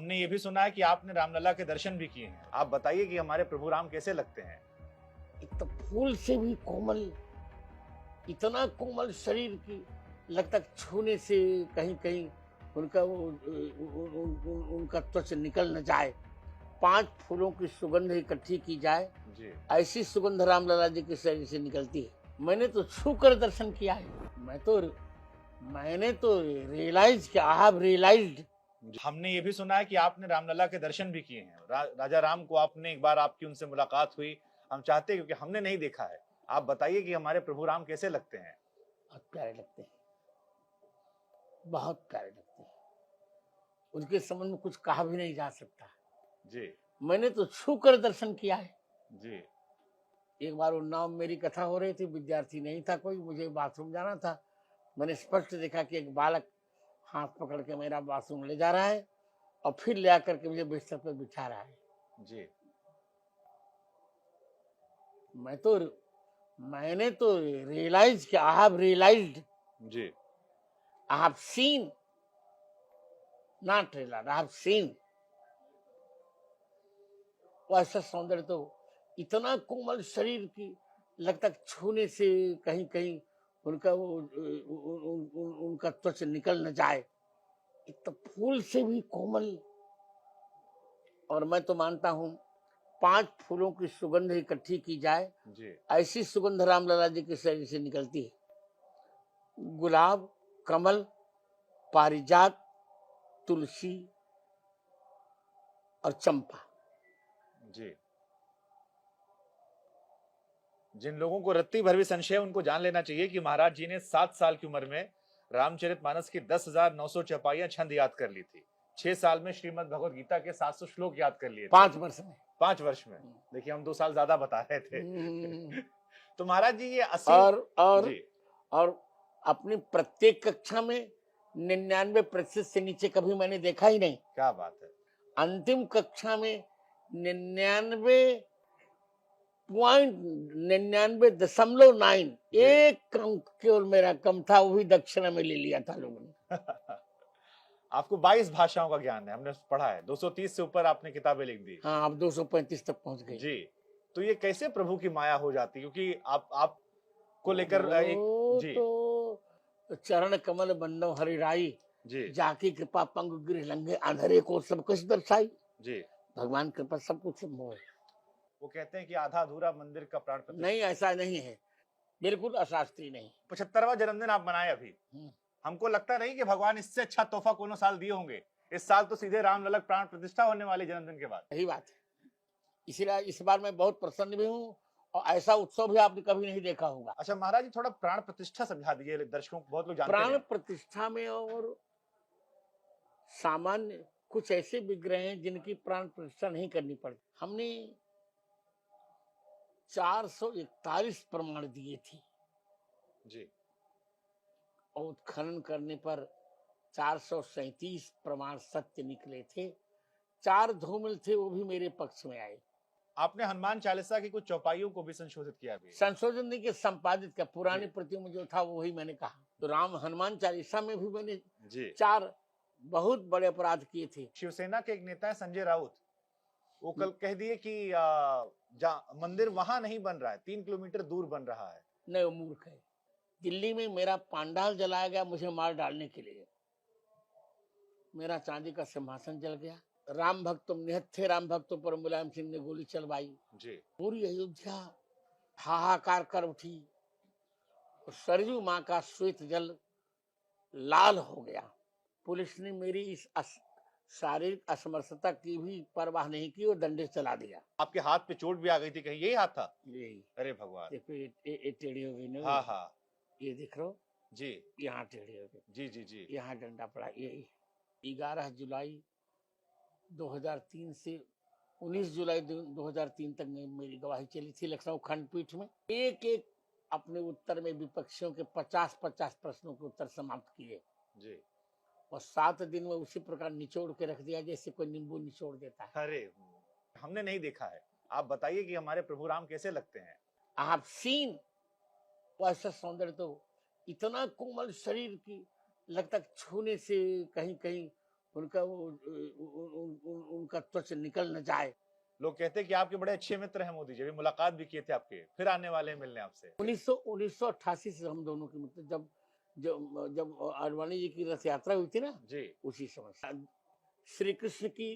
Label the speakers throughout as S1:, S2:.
S1: हमने ये भी सुना है कि आपने रामलला के दर्शन भी किए हैं। आप बताइए कि हमारे प्रभु राम कैसे लगते हैं?
S2: एक तो फूल से भी कोमल, इतना कोमल शरीर की लगता छूने से कहीं कहीं उनका उनका त्वचा निकल न जाए। 5 फूलों की सुगंध इकट्ठी की जाए,
S1: जी।
S2: ऐसी सुगंध रामलला जी के शरीर से निकलती है। मैंने तो छू कर दर्शन किया है। मैंने तो रियलाइज किया, आई हैव रियलाइज्ड।
S1: हमने ये भी सुना है कि आपने रामलला के दर्शन भी किए हैं। राजा राम को आपने एक बार आपकी उनसे मुलाकात हुई। हम चाहते हैं, क्योंकि हमने नहीं देखा है। आप बताइए कि हमारे प्रभु राम कैसे लगते हैं?
S2: बहुत प्यारे लगते हैं, बहुत प्यारे लगते हैं। उनके संबंध में कुछ कहा भी नहीं जा सकता।
S1: जी।
S2: मैंने तो छू कर दर्शन किया है।
S1: जी।
S2: एक बार उन्नाव में मेरी कथा हो रही थी, विद्यार्थी नहीं था कोई, मुझे बाथरूम जाना था। मैंने स्पष्ट देखा कि एक बालक हाथ पकड़ के मेरा बाथरूम ले जा रहा है और फिर ले आकर के मुझे बिस्तर पर बिठा रहा है।
S1: जी।
S2: मैंने तो रियलाइज किया, आई हैव रियलाइज्ड,
S1: जी।
S2: I have seen, not realized, I have seen. वैसा सौंदर्य तो, इतना कोमल शरीर की लगता छूने से कहीं कहीं उनका उनका त्वचा निकल न जाए। एक तो फूल से भी कोमल, और मैं तो मानता हूँ 5 फूलों की सुगंध इकट्ठी की जाए,
S1: जी।
S2: ऐसी सुगंध रामलला जी के शरीर से निकलती है। गुलाब, कमल, पारिजात, तुलसी और चंपा।
S1: जी। जिन लोगों को रत्ती भर भी संशय है, उनको जान लेना चाहिए कि महाराज जी ने 7 साल की उम्र में रामचरितमानस की 10,900 चौपाइयां छंद याद कर ली थी। 6 साल में श्रीमद् भगवद गीता के 700 श्लोक याद कर लिए थे।
S2: 5 वर्ष में।
S1: 5 वर्ष में। देखिए, हम 2 साल ज्यादा बता रहे थे। तो महाराज जी ये जी।
S2: और अपनी प्रत्येक कक्षा में 99% से नीचे कभी मैंने देखा ही नहीं।
S1: क्या बात है।
S2: अंतिम कक्षा में 99.99.9 एक अंक केवल मेरा कम था, वो भी दक्षिणा में ले लिया था लोगों ने।
S1: आपको 22 भाषाओं का ज्ञान है, हमने पढ़ा है। 230 से ऊपर आपने किताबें लिख दी।
S2: हाँ, अब 235 तक पहुंच गई।
S1: जी। तो ये कैसे प्रभु की माया हो जाती, क्योंकि आप को लेकर एक जी
S2: तो चरण कमल बंदो हरिराई,
S1: जी
S2: जाकी कृपा पंग गृह लंघे, अंधेरे को सब कुछ दर्शाई।
S1: जी।
S2: भगवान कृपा सब कुछ संभव है।
S1: वो कहते हैं कि आधा अधूरा मंदिर का प्राण प्रतिष्ठा।
S2: नहीं, ऐसा नहीं है, बिल्कुल अशास्त्रीय नहीं।
S1: 75वां जन्मदिन आप मनाए अभी। हमको लगता नहीं कि भगवान इससे अच्छा तोहफा कोनो साल दिए होंगे। इस साल तो सीधे रामलला प्राण प्रतिष्ठा होने वाली जन्मदिन के बाद।
S2: सही बात है, इसलिए इस बार मैं बहुत प्रसन्न भी हूँ, और ऐसा उत्सव भी आपने कभी नहीं देखा होगा।
S1: अच्छा महाराज जी, थोड़ा प्राण प्रतिष्ठा समझा दीजिए दर्शकों को, बहुत लोग जानते
S2: प्राण
S1: नहीं।
S2: प्रतिष्ठा में और सामान्य कुछ ऐसे विग्रह हैं जिनकी प्राण प्रतिष्ठा नहीं करनी पड़ती। हमने 441 प्रमाण दिए थे
S1: जी।
S2: और उत्खनन करने पर 437 प्रमाण सत्य निकले थे। 4 धूमिल थे, वो भी मेरे पक्ष में आए।
S1: आपने हनुमान चालीसा की कुछ चौपाइयों को भी संशोधित किया भी।
S2: संशोधन नहीं किया, संपादित किया। पुरानी प्रतियों में जो था वही मैंने कहा। तो राम हनुमान चालीसा में भी मैंने
S1: जी
S2: 4 बहुत बड़े अपराध किए थे।
S1: शिवसेना के एक नेता है संजय राउत, वो कल कह दिए कि मंदिर वहां नहीं बन रहा है, 3 किलोमीटर दूर बन रहा है।
S2: नहीं, वो मूर्ख है। दिल्ली में मेरा पांडाल जलाया गया मुझे मार डालने के लिए। मेरा चांदी का सिंहासन जल गया। राम भक्त निहत थे, राम भक्तों पर मुलायम सिंह ने गोली चलवाई।
S1: जी।
S2: पूरी अयोध्या हाहाकार कर उठी। सरयू माँ का श्वेत जल लाल हो गया। पुलिस ने मेरी इस शारीरिक असमर्थता की भी परवाह नहीं की और डंडे चला दिया।
S1: आपके हाथ पे चोट भी आ गई थी, कहीं यही हाथ था?
S2: यही।
S1: अरे भगवान।
S2: देखो ये टेढ़ी हो गई ना।
S1: हाँ हाँ
S2: ये देख रो
S1: जी।
S2: यहाँ टेढ़ी हो गई।
S1: जी जी जी।
S2: यहाँ डंडा पड़ा। ये 11 जुलाई 2003 से 19 जुलाई 2003 तक मेरी गवाही चली थी लखनऊ खंडपीठ में। एक एक अपने उत्तर में विपक्षियों के 50-50 प्रश्नों के उत्तर समाप्त किए
S1: जी।
S2: और 7 दिन में उसी प्रकार निचोड़ के रख दिया जैसे कोई नींबू निचोड़ देता है।
S1: अरे हमने नहीं देखा है, आप बताइए कि हमारे प्रभु राम कैसे लगते हैं?
S2: आप सीन, वैसा सौंदर्य तो, इतना कोमल शरीर की लगता छूने से कहीं कहीं उनका वो उनका त्वच निकल न जाए।
S1: लोग कहते हैं कि आपके बड़े अच्छे मित्र हैं मोदी जी, अभी मुलाकात भी किए थे आपके, फिर आने वाले हैं मिलने आपसे।
S2: 1988 से हम दोनों की, मतलब जब जब जब आडवाणी जी की रथ यात्रा हुई थी ना,
S1: जी
S2: उसी समय। श्री कृष्ण की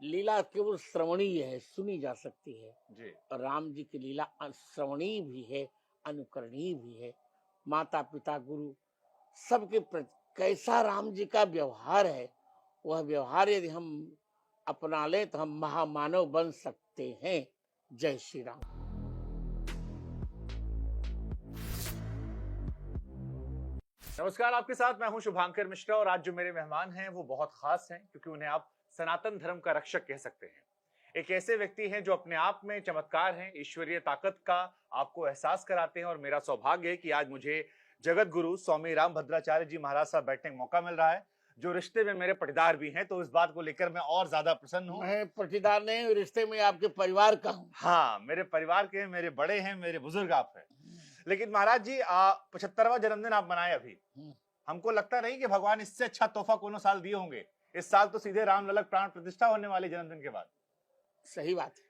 S2: लीला केवल श्रवणीय है, सुनी जा सकती है,
S1: जी
S2: और राम जी की लीला श्रवणीय भी है, अनुकरणीय भी है। माता पिता गुरु सबके प्रति कैसा राम जी का व्यवहार है, वह व्यवहार यदि हम अपना लें तो हम महामानव बन सकते हैं। जय श्री राम।
S1: नमस्कार, आपके साथ मैं हूं शुभांकर मिश्रा और आज जो मेरे मेहमान हैं वो बहुत खास हैं क्योंकि उन्हें आप सनातन धर्म का रक्षक कह सकते हैं। एक ऐसे व्यक्ति हैं जो अपने आप में चमत्कार हैं, ईश्वरीय ताकत का आपको एहसास कराते हैं और मेरा सौभाग्य है कि आज मुझे जगत गुरु स्वामी राम भद्राचार्य जी महाराज साहब बैठने का मौका मिल रहा है, जो रिश्ते में मेरे पटीदार भी हैं, तो इस बात को लेकर मैं और ज्यादा प्रसन्न हूँ।
S2: मैं पटीदार नहीं, रिश्ते में आपके परिवार का हूँ।
S1: हाँ, मेरे परिवार के, मेरे बड़े हैं, मेरे बुजुर्ग आप हैं। लेकिन महाराज जी 75वां जन्मदिन आप मनाए अभी, हमको लगता नहीं कि भगवान इससे अच्छा तोहफा कोनो साल दिए होंगे। इस साल तो सीधे राम लल्लक प्राण प्रतिष्ठा होने वाले जन्मदिन के बाद।
S2: सही बात है,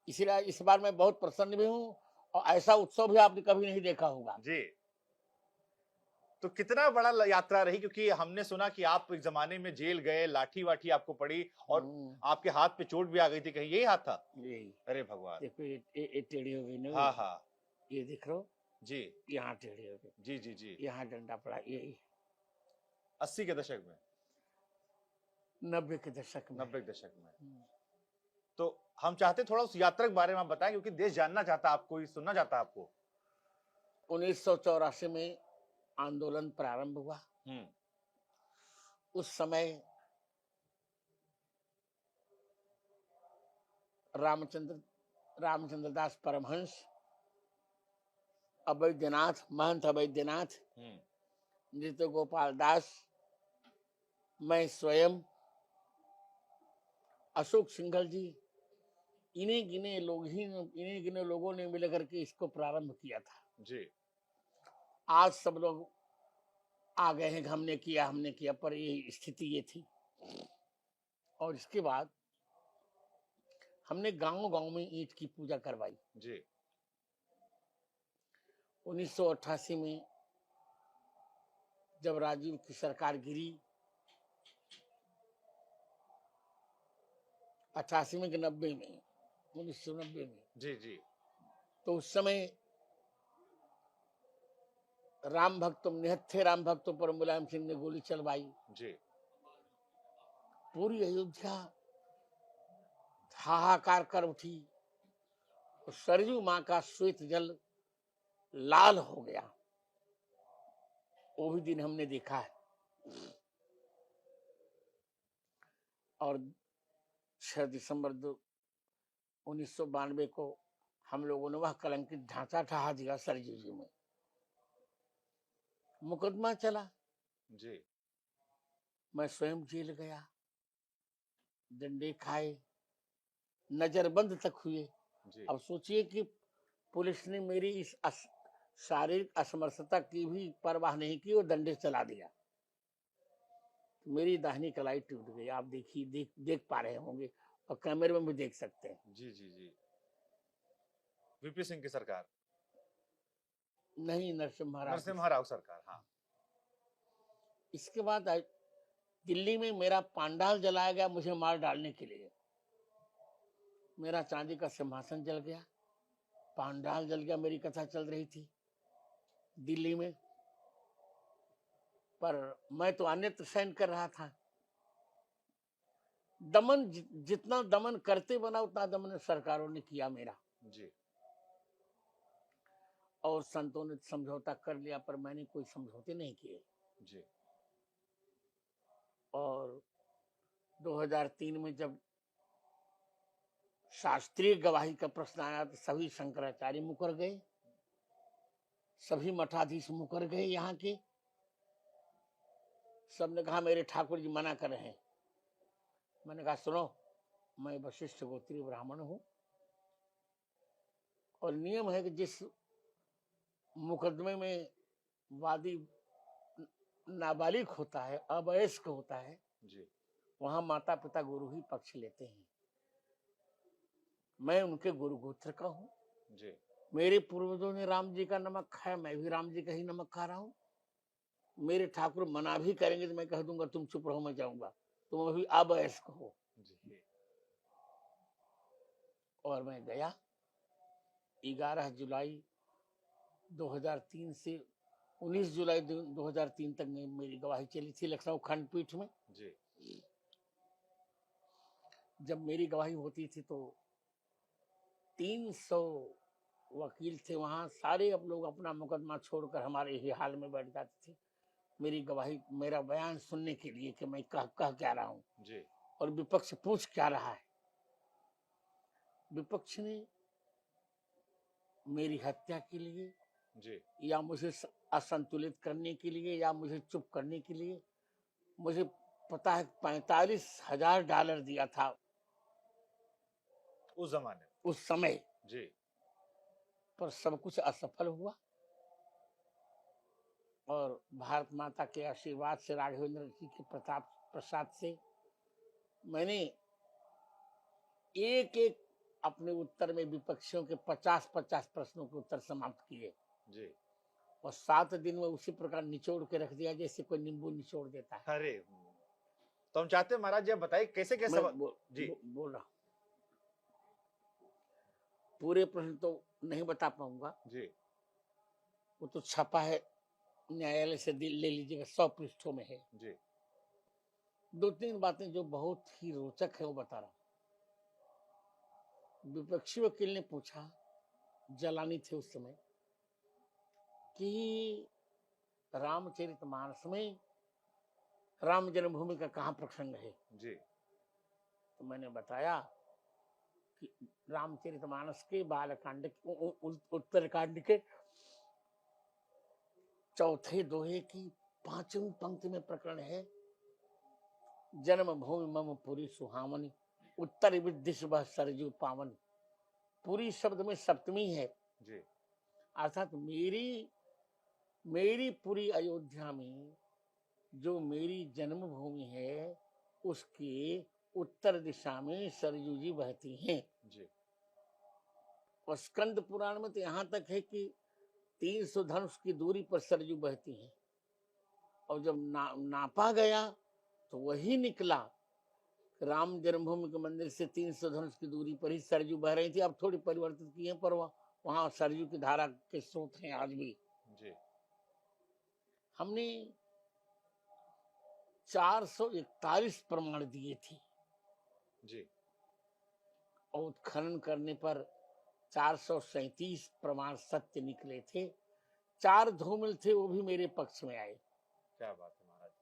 S2: इसीलिए इस बार मैं बहुत प्रसन्न भी हूँ, और ऐसा उत्सव भी आपने कभी नहीं देखा होगा।
S1: जी, तो कितना बड़ा यात्रा रही, क्योंकि हमने सुना कि आप एक जमाने में जेल गए, लाठी वाठी आपको पड़ी और आपके हाथ पे चोट भी आ गई थी, कहीं यही हाथ था?
S2: यही
S1: अरे भगवान।
S2: देखो, ये टेढ़ी हो गई ना।
S1: हाँ हाँ
S2: ये देख लो,
S1: जी
S2: यहाँ टेढ़ी हो गई,
S1: जी जी जी।
S2: यहाँ डंडा पड़ा, यही
S1: 80 के दशक में,
S2: 90 के दशक में।
S1: 90 के दशक में। तो हम चाहते थोड़ा उस यात्रा के बारे में आप बताएं, क्योंकि देश जानना चाहता है आपको, सुनना चाहता है आपको।
S2: 1984 में आंदोलन प्रारंभ हुआ। उस समय रामचंद्र दास परमहंस, अवैधनाथ, महंत अवैधनाथ, नृत्य गोपाल दास, मैं स्वयं, अशोक सिंघल जी, इन्हीं गिने लोगों ने मिलकर के इसको प्रारंभ किया था।
S1: जी
S2: आज सब लोग आ गए हैं, हमने किया, पर ये स्थिति ये थी। और इसके बाद हमने गांव में ईंट की पूजा करवाई।
S1: जी
S2: 1988 में जब राजीव की सरकार गिरी, 88 में कि 90 में, 1990 में,
S1: जी जी
S2: तो उस समय निहत्थे राम भक्तों पर मुलायम सिंह ने गोली चलवाई।
S1: जी
S2: पूरी अयोध्या हाहाकार कर उठी, और सरयू माँ का श्वेत जल लाल हो गया। वो भी दिन हमने देखा है। और 6 दिसंबर 1992 को हम लोगों ने वह कलंकित ढांचा ढहा दिया सरयू जी में। मुकदमा चला,
S1: जी
S2: मैं स्वयं जेल गया, डंडे खाए, नजरबंद तक हुए।
S1: जी
S2: अब सोचिए कि पुलिस ने मेरी इस शारीरिक असमर्थता की भी परवाह नहीं की और डंडे चला दिया। तो मेरी दाहिनी कलाई टूट गई। आप देखिए, देख पा रहे होंगे, और कैमरे में भी देख सकते हैं।
S1: जी जी जी। वीपी सिंह की सरकार,
S2: नहीं,
S1: नरसिम्हा राव सरकार। हाँ।
S2: इसके बाद दिल्ली में मेरा पांडाल जलाया गया, मुझे मार डालने के लिए। मेरा चांदी का सिंहासन जल गया, पांडाल जल गया। मेरी कथा चल रही थी दिल्ली में, पर मैं तो अन्यत्र सहन कर रहा था। दमन, जितना दमन करते बना उतना दमन सरकारों ने किया मेरा।
S1: जी
S2: और संतों ने समझौता कर लिया, पर मैंने कोई समझौते नहीं किए।
S1: जी
S2: और 2003 में जब शास्त्रीय गवाही का प्रश्न आया तो सभी शंकराचार्य मुकर गए, सभी मठाधीश मुकर गए। यहाँ के सबने कहा मेरे ठाकुर जी मना कर रहे हैं। मैंने कहा सुनो, मैं वशिष्ठ गोत्रीय ब्राह्मण हूं, और नियम है कि जिस मुकदमे में वादी नाबालिग होता है, अवयस्क होता है,
S1: जी
S2: वहां माता पिता गुरु ही पक्ष लेते हैं। मैं उनके गुरु गोत्र का हूँ।
S1: जी
S2: मेरे पूर्वजों ने राम जी का नमक खाया, मैं भी राम जी का ही नमक खा रहा हूँ। मेरे ठाकुर मना भी करेंगे तो मैं कह दूंगा तुम चुप रहो, मैं जाऊंगा, तुम अभी अवयस्क हो।
S1: जी
S2: और मैं गया। 11 जुलाई 2003 से 19 जुलाई 2003 तक मेरी गवाही चली थी लखनऊ खंडपीठ में।
S1: जी
S2: जब मेरी गवाही होती थी तो 300 वकील थे वहां, सारे अब लोग अपना मुकदमा छोड़कर हमारे ही हाल में बैठ जाते थे मेरी गवाही, मेरा बयान सुनने के लिए कि मैं कह क्या रहा हूं
S1: जी
S2: और विपक्ष पूछ क्या रहा है। विपक्ष ने मेरी हत्या के लिए
S1: जी
S2: या मुझे असंतुलित करने के लिए या मुझे चुप करने के लिए, मुझे पता है $45,000 दिया था
S1: उस जमाने में।
S2: उस समय,
S1: जी
S2: पर सब कुछ असफल हुआ। और भारत माता के आशीर्वाद से, राघवेंद्र जी के प्रताप प्रसाद से मैंने एक एक अपने उत्तर में विपक्षियों के 50-50 प्रश्नों के उत्तर समाप्त किए
S1: जी
S2: और 7 दिन में उसी प्रकार निचोड़ के रख दिया जैसे कोई नींबू निचोड़ देता है।
S1: अरे तो हम चाहते हैं महाराज जी आप बताइए कैसे कैसे
S2: मैं
S1: जी
S2: बोल रहा हूं, पूरे प्रश्न तो नहीं बता पाऊंगा,
S1: जी
S2: वो तो छपा है, न्यायालय से ले लीजिएगा, 100 पृष्ठों में है।
S1: जी
S2: 2-3 बातें जो बहुत ही रोचक है वो बता रहा हूं। विपक्षी वकील ने पूछा, जलानी थे उस समय, कि रामचरितमानस में राम जन्मभूमि का कहां प्रसंग है।
S1: जी
S2: तो मैंने बताया कि रामचरितमानस के बालकांड उत्तरकांड के चौथे दोहे की 5वीं पंक्ति में प्रकरण है, जन्मभूमि मम पुरी सुहावनी, उत्तर विदिश वह सरजू पावन। पूरी शब्द में सप्तमी है,
S1: जी
S2: अर्थात मेरी पूरी अयोध्या में जो मेरी जन्मभूमि है उसके उत्तर दिशा में सरयू जी बहती हैं।
S1: जी
S2: और स्कंद पुराण में तो यहाँ तक है कि 300 धनुष की दूरी पर सरयू बहती हैं। और जब नापा गया तो वही निकला, राम जन्मभूमि के मंदिर से 300 धनुष की दूरी पर ही सरयू बह रही थी। अब थोड़ी परिवर्तित की है, पर वहां सरयू की धारा के स्रोत हैं आज भी।
S1: जी
S2: हमने 441 प्रमाण दिए थे
S1: जी
S2: और उत्खनन करने पर 437 प्रमाण सत्य निकले थे। 4 धूमिल थे, वो भी मेरे पक्ष में आए।
S1: क्या बात है महाराज जी।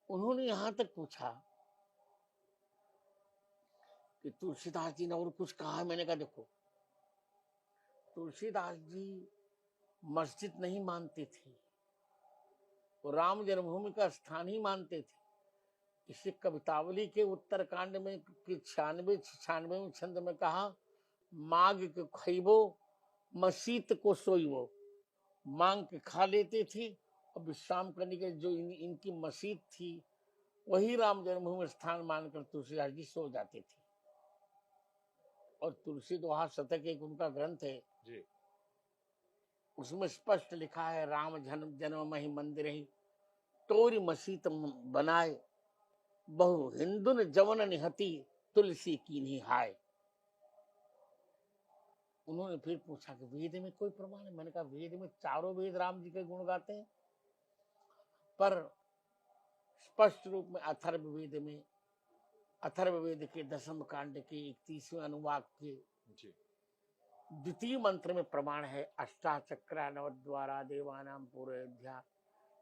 S2: उन्होंने यहां तक पूछा कि तुलसीदास जी ने और कुछ कहा। मैंने कहा देखो, तुलसीदास जी मस्जिद नहीं मानते थे, वो राम जन्मभूमि का स्थान ही मानते थे। इसे कवितावली के उत्तरकांड में 96 छंद में कहा, मांग के खइबो मसीत को सोइबो, मांग के खा लेते थे और विश्राम करने के जो इनकी मस्जिद थी वही राम जन्मभूमि स्थान मानकर तुलसीदास जी सो जाते थे। और तुलसी दोहा शतक एक उनका ग्रंथ है,
S1: जी
S2: उसमें स्पष्ट लिखा है, राम जन्म मही मंदिर ही तोरी मसीत बनाए, बहु हिंदुन जवन निहती तुलसी की निहाय। उन्होंने फिर पूछा कि वेद में कोई प्रमाण है। मैंने कहा वेद में चारों वेद राम जी के गुण गाते हैं, पर स्पष्ट रूप में अथर्ववेद के 10वें कांड के 31वें अनुवाक के
S1: जी
S2: 2य मंत्र में प्रमाण है, अष्टाचक्रा नवद्वारा देवानां पूर्वयोध्या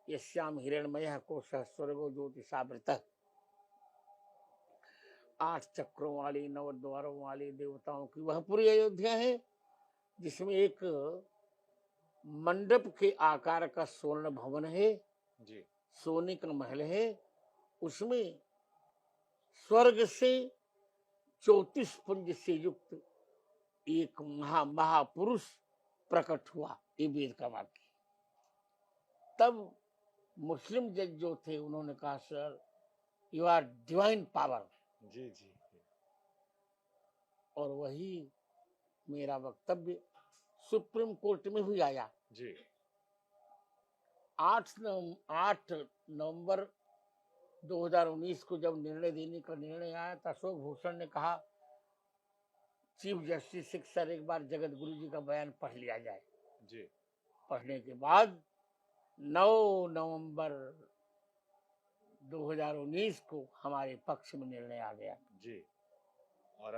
S2: यस्याम हिरण्मयः कोशः स्वर्गो ज्योतिषावृतः। 8 चक्रों वाली 9 द्वारों वाली देवताओं की वह पूरी अयोध्या है, जिसमें एक मंडप के आकार का स्वर्ण भवन है,
S1: जी
S2: सोने का महल है, उसमें स्वर्ग से 34 पुंज से युक्त एक महापुरुष प्रकट हुआ। ये वेद का वाक्य। तब मुस्लिम जज जो थे उन्होंने कहा sir you are divine power,
S1: जी जी
S2: और वही मेरा वक्तव्य सुप्रीम कोर्ट में भी आया।
S1: जी
S2: 8 नवंबर 2019 को जब निर्णय देने का निर्णय आया तो अशोक भूषण ने कहा चीफ जस्टिस से सर एक बार जगत गुरु जी का बयान पढ़ लिया जाए।
S1: जी
S2: पढ़ने के बाद 9 नवंबर 2019 को हमारे पक्ष में निर्णय आ गया।
S1: जी
S2: और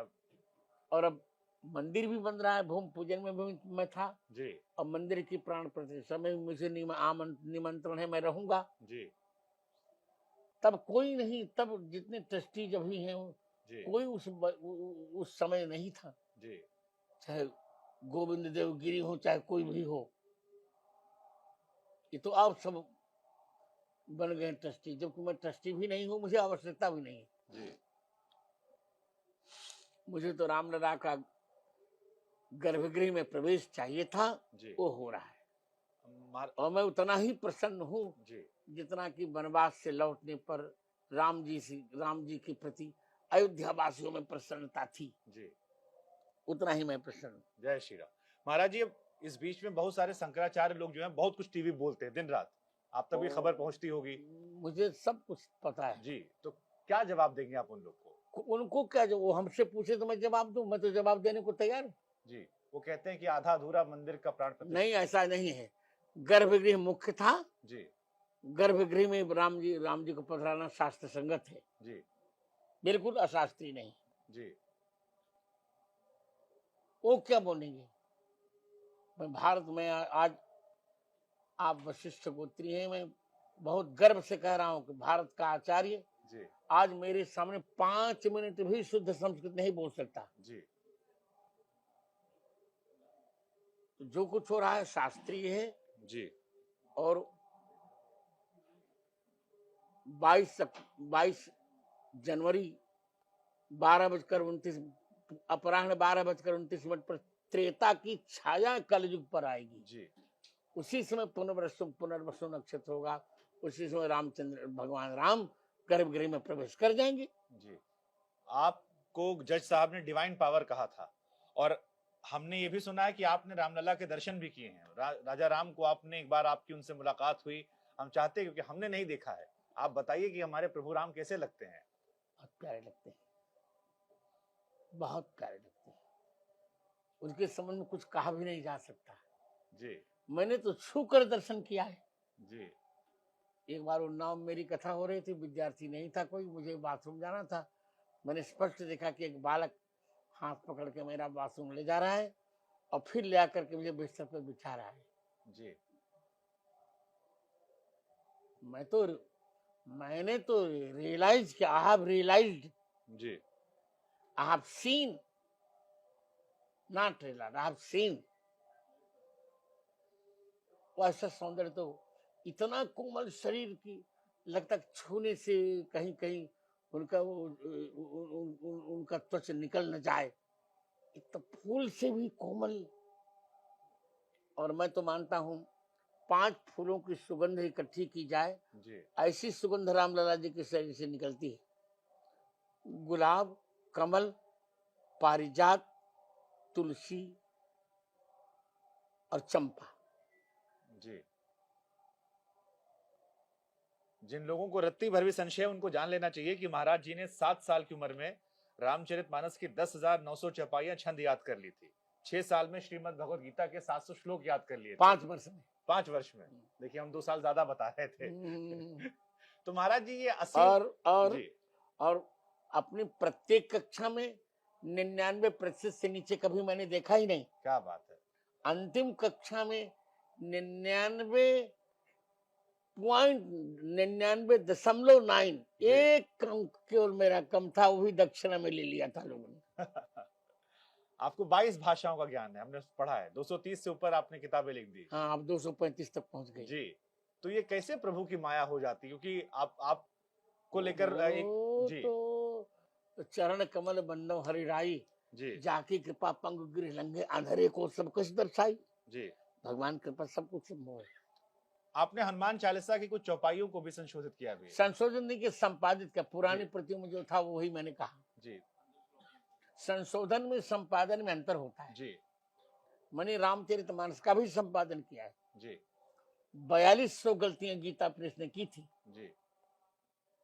S2: अब मंदिर भी बन रहा है, भूमि पूजन में भी मैं था,
S1: जी
S2: और मंदिर की प्राण प्रतिष्ठा में मुझे निमंत्रण है, मैं रहूंगा।
S1: जी
S2: तब कोई नहीं, तब जितने ट्रस्टी जब भी हैं
S1: जी
S2: कोई उस समय नहीं था,
S1: जी
S2: चाहे गोविंद देव गिरी हो चाहे कोई भी हो। ये तो आप सब बन गए ट्रस्टी, जबकि मैं ट्रस्टी भी नहीं हूँ, मुझे आवश्यकता भी नहीं है।
S1: जी
S2: मुझे तो रामलला का गर्भगृह में प्रवेश चाहिए था,
S1: जी
S2: वो हो रहा है।
S1: मार-
S2: और मैं उतना ही प्रसन्न हूँ
S1: जी
S2: जितना कि वनवास से लौटने पर राम जी के प्रति अयोध्या वासियों में प्रसन्नता थी,
S1: जी
S2: उतना ही मैं प्रसन्न हूँ।
S1: जय श्री राम। महाराज जी, अब इस बीच में बहुत सारे शंकराचार्य लोग जो हैं बहुत कुछ टीवी बोलते हैं दिन रात, आप तक भी खबर पहुंचती होगी।
S2: मुझे सब कुछ पता है।
S1: जी, तो क्या जवाब देंगे आप उन लोग को?
S2: उनको क्या, जो वो हमसे पूछे तो मैं जवाब दूं, मैं तो जवाब देने को तैयार हूं।
S1: जी, वो कहते हैं कि आधा अधूरा मंदिर का प्राण प्रतिष्ठा।
S2: नहीं, ऐसा नहीं है। गर्भगृह मुख्य था,
S1: जी
S2: गर्भगृह में राम जी को पधराना शास्त्र संगत है,
S1: जी
S2: बिल्कुल अशास्त्रीय नहीं।
S1: जी
S2: वो क्या बोलेंगे? मैं भारत में आज आप वशिष्ठ गोत्री हैं, मैं बहुत गर्व से कह रहा हूं कि भारत का आचार्य
S1: जी
S2: आज मेरे सामने 5 मिनट भी शुद्ध संस्कृत नहीं बोल सकता।
S1: जी
S2: तो जो कुछ हो रहा है शास्त्रीय है।
S1: जी
S2: और 22 जनवरी 12:29 अपराह्न 12:29 पर त्रेता की छाया कलयुग पर आएगी।
S1: जी
S2: उसी समय पुनर्वसु नक्षत्र होगा, उसी समय रामचंद्र भगवान राम गर्भगृह में प्रवेश कर जाएंगे।
S1: जी आपको जज साहब ने डिवाइन पावर कहा था, और हमने ये भी सुना है कि आपने रामलला के दर्शन भी किए हैं। राजा राम को आपने एक बार, आपकी उनसे मुलाकात हुई। हम चाहते हैं, क्योंकि हमने नहीं देखा है, आप बताइए कि हमारे प्रभु राम कैसे लगते हैं।
S2: बहुत प्यारे लगते हैं, बहुत प्यारे लगते हैं। उनके संबंध में कुछ कहा भी नहीं जा सकता।
S1: जी
S2: मैंने तो छू कर दर्शन किया है।
S1: जी
S2: एक बार उन्नाव में मेरी कथा हो रही थी, विद्यार्थी नहीं था कोई, मुझे बाथरूम जाना था। मैंने स्पष्ट देखा कि एक बालक हाथ पकड़ के मेरा बाथरूम ले जा रहा है और फिर ले आकर के मुझे बिस्तर पर बिठा रहा है।
S1: जी
S2: मैंने तो रियलाइज किया, आई हैव रियलाइज्ड,
S1: जी
S2: I have seen, not realize, I have seen. ऐसा सौंदर्य तो, इतना कोमल शरीर की, लगता छूने से कहीं कहीं उनका उनका त्वचा निकल न जाए, तो फूल से भी कोमल। और मैं तो मानता हूँ 5 फूलों की सुगंध इकट्ठी की जाए,
S1: जी
S2: ऐसी सुगंध रामलला जी के शरीर से निकलती है। गुलाब, कमल, पारिजात, तुलसी और चंपा।
S1: जी जिन लोगों को रत्ती भर भी संशय है, उनको जान लेना चाहिए कि महाराज जी ने 7 साल की उम्र में रामचरितमानस की 10,900 चौपाइयां छंद याद कर ली थी। 6 साल में श्रीमद् भगवद गीता के 700 श्लोक याद कर लिए थे।
S2: 5 वर्ष में।
S1: 5 वर्ष में। देखिए, हम 2 साल ज्यादा बता रहे थे। तो महाराज जी, ये जी
S2: और अपनी प्रत्येक कक्षा में 99% से नीचे कभी मैंने देखा ही नहीं।
S1: क्या बात है।
S2: अंतिम कक्षा में 99.99.9 एक अंक केवल मेरा कम था, वो भी दक्षिणा में ले लिया था लोगों ने।
S1: आपको 22 भाषाओं का ज्ञान है, हमने पढ़ा है। 230 से ऊपर आपने किताबें लिख दी।
S2: हाँ, अब 235 तक पहुंच गई।
S1: जी, तो ये कैसे प्रभु की माया हो जाती, क्योंकि आपको लेकर एक जी
S2: तो चरण कमल बंदो हरिराई,
S1: जी
S2: जाकी कृपा पंग गिर लंघे, अंधेरे को सब कुछ दर्शाई।
S1: जी
S2: भगवान कृपा सब कुछ संभव है।
S1: आपने हनुमान चालीसा की कुछ चौपाइयों को भी संशोधित किया भी है।
S2: संशोधन नहीं कि संपादित किया, पुरानी
S1: जी।
S2: प्रतियों में जो था वही मैंने कहा।
S1: जी
S2: संशोधन में संपादन में अंतर होता है।
S1: जी
S2: मैंने रामचरितमानस का भी संपादन किया है।
S1: जी
S2: 4200 गलतियां गीता प्रेस ने की थी,
S1: जी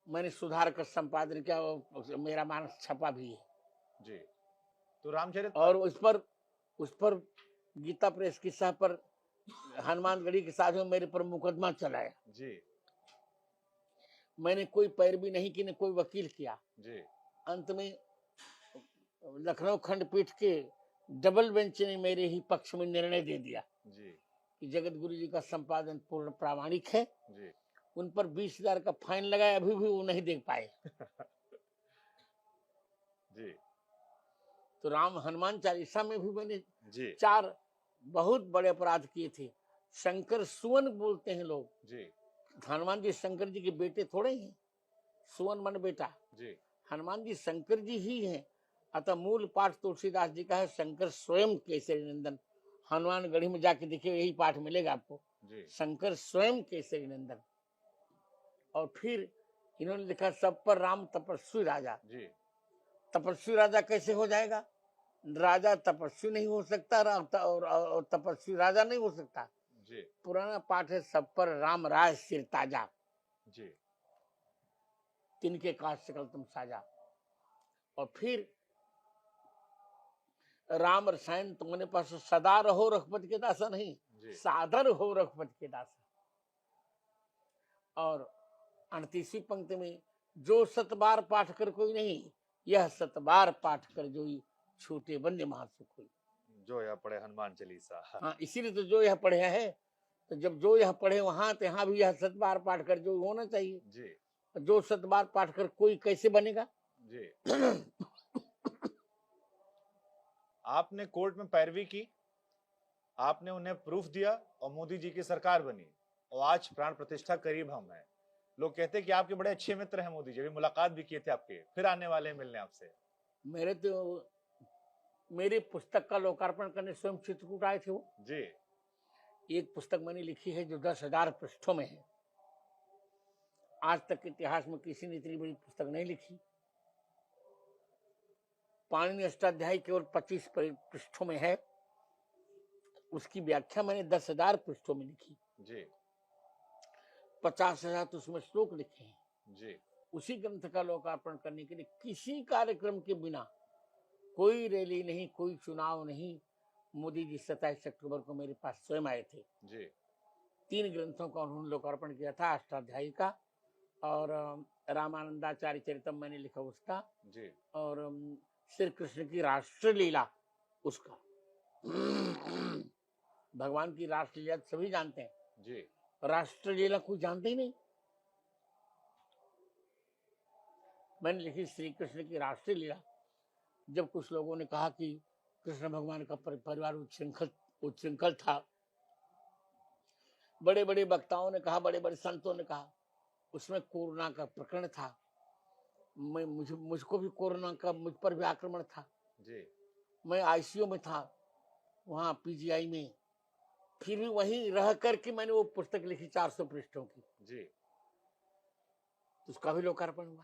S2: मैंने सुधार कर संपादन किया और मेरा मानस छपा भी है।
S1: जी। तो रामचरित
S2: और उस पर गीता प्रेस की सह पर हनुमानगढ़ी के साथ में मेरे पर मुकदमा चलाया।
S1: जी
S2: मैंने कोई पैरवी नहीं की, न कोई वकील किया।
S1: जी
S2: अंत में लखनऊ खंडपीठ के डबल बेंच ने मेरे ही पक्ष में निर्णय दे दिया
S1: जी
S2: कि जगत गुरु जी का संपादन पूर्ण प्रामाणिक है।
S1: जी
S2: उन पर 20,000 का फाइन लगाया, अभी भी वो नहीं देख पाए।
S1: जी
S2: तो राम हनुमान चालीसा में भी मैंने
S1: जी
S2: 4 बहुत बड़े अपराध किए थे। शंकर सुवन बोलते हैं लोग,
S1: जी
S2: हनुमान जी शंकर जी के बेटे थोड़े हैं। सुवन मन बेटा,
S1: जी
S2: हनुमान जी शंकर जी ही हैं। अतः मूल पाठ तुलसीदास जी का है, शंकर स्वयं केसरी नंदन। हनुमान गढ़ी में जाके देखिए, यही पाठ मिलेगा आपको,
S1: जी
S2: शंकर स्वयं केसरी नंदन। और फिर इन्होंने लिखा सब पर राम तपस्वी राजा।
S1: जी
S2: तपस्वी राजा कैसे हो जाएगा? राजा तपस्वी नहीं हो सकता और तपस्वी राजा नहीं हो सकता।
S1: जी
S2: पुराना पाठ है, सब पर राम राज सिर ताजा,
S1: जी
S2: तिनके काज सकल तुम साजा। और फिर राम रसायन तुमने पास सदा रहो रघुपति के दासा, नहीं
S1: जी
S2: सादर हो रघुपति के दासा। और 38वीं पंक्ति में जो 7 बार पाठ कर कोई नहीं, यह 7 बार पाठ कर जोई, छूटे बंदे महासुख हुई।
S1: जो यह पढ़े हनुमान चालीसा।
S2: हाँ, इसीलिए तो जो यह पढ़े है, तो जब जो यह पढ़े वहां तो यहाँ भी यह 7 बार पाठ कर जो होना चाहिए।
S1: जी
S2: जो 7 बार पाठ कर कोई कैसे बनेगा?
S1: जी। आपने कोर्ट में पैरवी की, आपने उन्हें प्रूफ दिया और मोदी जी की सरकार बनी और आज प्राण प्रतिष्ठा करीब हम हैं। लोग कहते हैं कि आपके बड़े अच्छे मित्र हैं मोदी जी, अभी मुलाकात भी किए थे आपके, फिर आने वाले हैं मिलने आपसे।
S2: मेरी पुस्तक का लोकार्पण करने स्वयं चित्रकूट आए थे वो।
S1: जी
S2: एक पुस्तक मैंने लिखी है जो 10,000 पृष्ठों में है। आज तक के इतिहास में किसी ने इतनी बड़ी पुस्तक नहीं लिखी। पाणिनि अष्टाध्यायी केवल 25 पृष्ठों में है, उसकी व्याख्या मैंने 10,000 पृष्ठों में लिखी।
S1: जी
S2: 50,000 तो उसमें श्लोक लिखे हैं।
S1: जी
S2: उसी ग्रंथ का लोकार्पण करने के लिए किसी कार्यक्रम के बिना, कोई रैली नहीं, कोई चुनाव नहीं, मोदी जी 27 अक्टूबर को मेरे पास स्वयं आए थे।
S1: जी
S2: 3 ग्रंथों का उन्होंने लोकार्पण किया था, अष्टाध्यायी का और रामानंदाचार्य चरितम मैंने लिखा उसका,
S1: जी
S2: और श्री कृष्ण की राष्ट्रलीला उसका। भगवान की राष्ट्रलीला सभी जानते हैं,
S1: जी
S2: राष्ट्रलीला कोई जानते ही नहीं। मैंने लिखी श्री कृष्ण की राष्ट्रलीला। जब कुछ लोगों ने कहा कि कृष्ण भगवान का परिवार उच्छृंखल था, बड़े बड़े वक्ताओं ने कहा, बड़े बड़े संतों ने कहा, उसमें कोरोना का प्रकरण था। मुझको भी कोरोना का, मुझ पर भी आक्रमण था।
S1: जी
S2: मैं आईसीयू में था, वहां पीजीआई में। फिर भी वहीं रह करके मैंने वो पुस्तक लिखी 400 पृष्ठों की,
S1: जी।
S2: उसका भी लोकार्पण हुआ।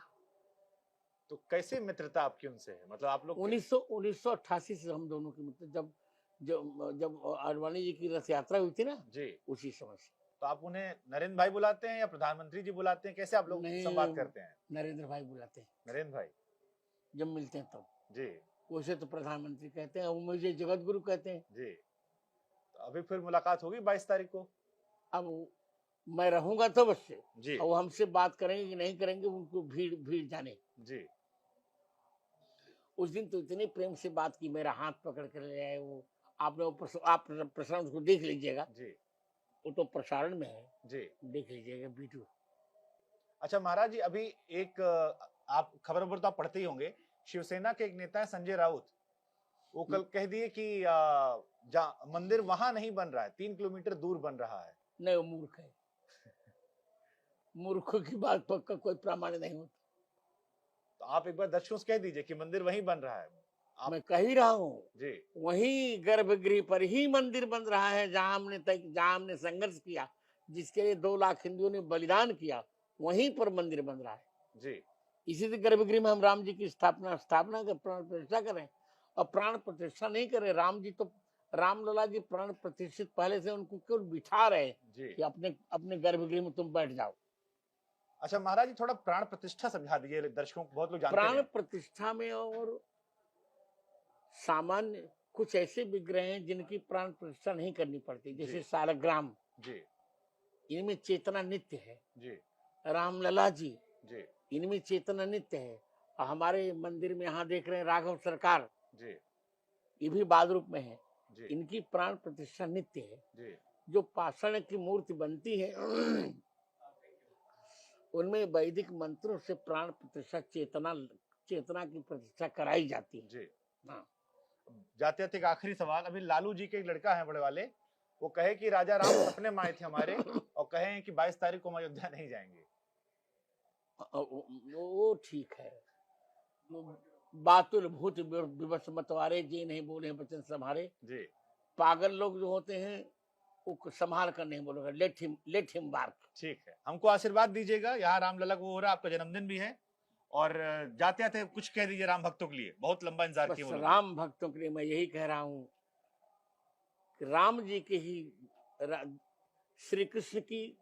S1: तो कैसे मित्रता आपकी उनसे है, मतलब आप लोग
S2: 1988 से हम दोनों की, मतलब जब आडवाणी जी की रथ यात्रा हुई थी ना,
S1: जी,
S2: उसी समय से।
S1: तो आप उन्हें नरेंद्र भाई बुलाते हैं या प्रधानमंत्री जी बुलाते हैं, कैसे आप लोग संवाद करते हैं?
S2: नरेंद्र भाई बुलाते हैं
S1: नरेंद्र भाई
S2: जब मिलते हैं तब।
S1: जी
S2: वैसे तो प्रधानमंत्री कहते हैं, वो मुझे जगत गुरु कहते हैं।
S1: जी। तो अभी फिर मुलाकात होगी 22 तारीख को?
S2: अब मैं रहूंगा तो बस से,
S1: जी
S2: और वो हमसे बात करेंगे कि नहीं करेंगे, उनको भीड़ भीड़ जाने।
S1: जी
S2: उस दिन तो इतने प्रेम से बात की, मेरा हाथ पकड़ कर ले आए वो। आपने वो आप प्रसारण उसको देख लीजिएगा,
S1: जी
S2: वो तो प्रसारण में है,
S1: जी।
S2: देख लीजिएगा वीडियो।
S1: अच्छा महाराज जी, अभी एक आप खबर तो आप पढ़ते ही होंगे, शिवसेना के एक नेता है संजय राउत, वो कल कह दिए कि मंदिर वहां नहीं बन रहा है, 3 किलोमीटर दूर बन रहा है।
S2: नहीं, वो मूर्ख है। मूर्खों की बात पक्का कोई प्रमाण नहीं होता।
S1: तो आप एक बार दर्शकों से कह दीजिए कि मंदिर वहीं बन रहा है। आप
S2: मैं कह ही रहा हूँ,
S1: जी
S2: वही गर्भगृह पर ही मंदिर बन रहा है, जहां हमने संघर्ष किया, जिसके लिए 2 लाख हिंदुओं ने बलिदान किया, वहीं पर मंदिर बन रहा है।
S1: जी
S2: इसी से गर्भगृह में हम राम जी की स्थापना कर प्राण प्रतिष्ठा करें, और प्राण प्रतिष्ठा नहीं करें। राम जी तो रामलला जी प्राण प्रतिष्ठित पहले से, उनको केवल बिठा रहे हैं
S1: जी।
S2: कि अपने अपने गर्भगृह में तुम बैठ जाओ।
S1: अच्छा महाराज जी, थोड़ा प्राण प्रतिष्ठा समझा दीजिए, दर्शकों को बहुत लोग जानते
S2: प्राण
S1: नहीं।
S2: प्रतिष्ठा में और सामान्य कुछ ऐसे विग्रह हैं जिनकी प्राण प्रतिष्ठा नहीं करनी पड़ती, जैसे
S1: जी।
S2: सालग्राम,
S1: जी
S2: इनमें चेतना नित्य है।
S1: जी
S2: रामलला जी,
S1: जी
S2: इनमें चेतना नित्य है। और हमारे मंदिर में यहाँ देख रहे हैं राघव सरकार,
S1: जी
S2: ये भी बाद रूप में है,
S1: जी
S2: इनकी प्राण प्रतिष्ठा नित्य है।
S1: जी
S2: जो पाषाण की मूर्ति बनती है उनमें वैदिक मंत्रों से प्राण प्रतिष्ठा, चेतना की प्रतिष्ठा कराई जाती है।
S1: जी।
S2: हाँ।
S1: जाते जाते एक आखिरी सवाल, अभी लालू जी के एक लड़का है बड़े वाले, वो कहे कि राजा राम सपने में आए थे हमारे, और कहे हैं कि 22 तारीख को हम अयोध्या नहीं जाएंगे।
S2: वो ठीक है। बातुल भूत विवश मतवारे, जी नहीं बोले वचन संभारे।
S1: जी
S2: पागल लोग जो होते हैं वो संभाल कर नहीं बोलेगा, लेट हिम बार्क।
S1: ठीक है, हमको आशीर्वाद दीजिएगा, यहाँ रामलला को हो रहा है, आपका जन्मदिन भी है, और जाते जाते कुछ कह दीजिए राम भक्तों के लिए, बहुत लंबा इंतजार
S2: बस
S1: किया वो लोग।
S2: राम भक्तों के लिए मैं यही कह रहा हूँ कि राम जी के ही श्री कृष्ण की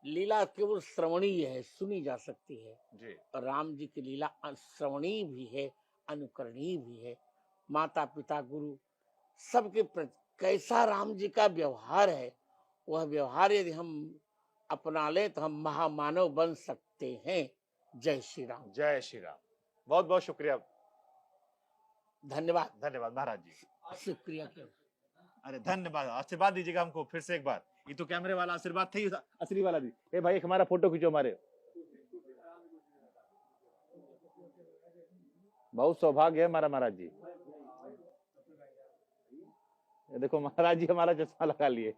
S2: लीला केवल श्रवणीय है, सुनी जा सकती है,
S1: जी
S2: और राम जी की लीला श्रवणीय भी है, अनुकरणीय भी है। माता पिता गुरु सबके प्रति कैसा राम जी का व्यवहार है, वह व्यवहार यदि हम अपना लें तो हम महामानव बन सकते हैं। जय श्री राम।
S1: जय श्री राम। बहुत बहुत शुक्रिया।
S2: धन्यवाद।
S1: धन्यवाद महाराज जी।
S2: शुक्रिया।
S1: अरे धन्यवाद, आशीर्वाद दीजिएगा हमको फिर से एक बार। ये तो कैमरे वाला आशीर्वाद थे, असली वाला दी। ए भाई, एक हमारा फोटो खींचो हमारे। बहुत सौभाग्य है हमारा महाराज जी। ये देखो महाराज जी हमारा चश्मा लगा लिए